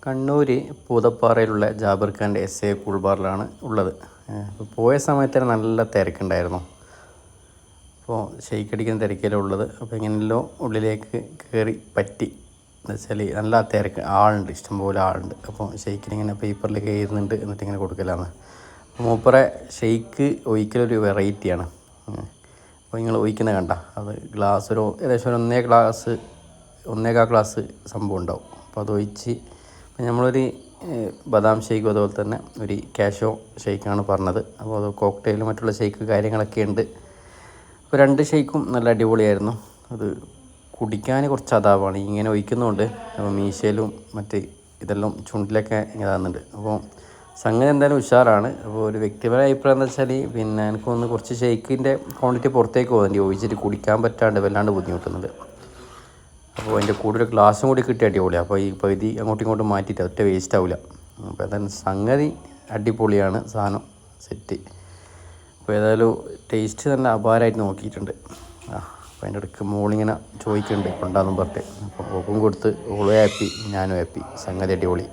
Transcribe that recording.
കണ്ണൂർ പൂതപ്പാറയിലുള്ള ജാബിർ ഖാൻ്റെ SA cool ബാറിലാണ് ഉള്ളത്. ഇപ്പോൾ പോയ സമയത്ത് തന്നെ നല്ല തിരക്കുണ്ടായിരുന്നു. അപ്പോൾ ഷെയ്ക്ക് അടിക്കുന്ന തിരക്കിലാണ് ഉള്ളത്. അപ്പോൾ എങ്ങനെയല്ലോ ഉള്ളിലേക്ക് കയറി പറ്റി. എന്താ വെച്ചാൽ നല്ല തിരക്ക്, ആളുണ്ട്, ഇഷ്ടംപോലെ ആളുണ്ട്. അപ്പോൾ ഷെയ്ക്കിനിങ്ങനെ പേപ്പറിലേക്ക് എഴുതുന്നുണ്ട്, എന്നിട്ട് ഇങ്ങനെ കൊടുക്കലാണ്. അപ്പോൾ മൂപ്പറെ ഷെയ്ക്ക് ഒഴിക്കലൊരു വെറൈറ്റിയാണ്. അപ്പോൾ നിങ്ങൾ ഒഴിക്കുന്ന കണ്ട അത് ഗ്ലാസ് ഏകദേശം ഒരു 1.25 ഗ്ലാസ് സംഭവം ഉണ്ടാവും. അപ്പോൾ അത് ഒഴിച്ച് നമ്മളൊരു ബദാം ഷെയ്ക്കും അതുപോലെ തന്നെ ഒരു കാഷോ ഷെയ്ക്കാണ് പറഞ്ഞത്. അപ്പോൾ അത് കോക്ടെയിൽ മറ്റുള്ള ഷെയ്ക്ക് കാര്യങ്ങളൊക്കെ ഉണ്ട്. അപ്പോൾ 2 ഷെയ്ക്കും നല്ല അടിപൊളിയായിരുന്നു. അത് കുടിക്കാൻ കുറച്ച് അതാവാണ് ഇങ്ങനെ ഒഴിക്കുന്നതുകൊണ്ട്. അപ്പോൾ മീശയിലും മറ്റ് ഇതെല്ലാം ചുണ്ടിലൊക്കെ ഇതാകുന്നുണ്ട്. അപ്പോൾ സംഗതി എന്തായാലും ഉഷാറാണ്. അപ്പോൾ ഒരു വ്യക്തിപരമായ അഭിപ്രായം എന്താ വെച്ചാൽ എനിക്കൊന്ന് കുറച്ച് ഷെയ്ക്കിൻ്റെ ക്വാണ്ടിറ്റി പുറത്തേക്ക് പോകുന്നുണ്ട്. ഒഴിച്ചിട്ട് കുടിക്കാൻ പറ്റാണ്ട് വല്ലാണ്ട് ബുദ്ധിമുട്ടുന്നുണ്ട്. അപ്പോൾ അതിൻ്റെ കൂടെ ഒരു ഗ്ലാസും കൂടി കിട്ടിയ അടിപൊളിയാണ്. അപ്പോൾ ഈ പകുതി അങ്ങോട്ടും ഇങ്ങോട്ടും മാറ്റിയിട്ട് ഒറ്റ വേസ്റ്റ് ആവില്ല. അപ്പോൾ ഏതായാലും സംഗതി അടിപൊളിയാണ്, സാധനം സെറ്റ്. അപ്പോൾ ഏതായാലും ടേസ്റ്റ് നല്ല അപാരമായിട്ട് നോക്കിയിട്ടുണ്ട്. അപ്പോൾ അതിൻ്റെ ഇടയ്ക്ക് മോളിങ്ങനെ ചോദിക്കുന്നുണ്ട് കൊണ്ടാന്നും പറഞ്ഞിട്ട്. അപ്പോൾ ഓക്കും കൊടുത്ത് ഓളും ഹാപ്പി, ഞാനും ഹാപ്പി. സംഗതി അടിപൊളി.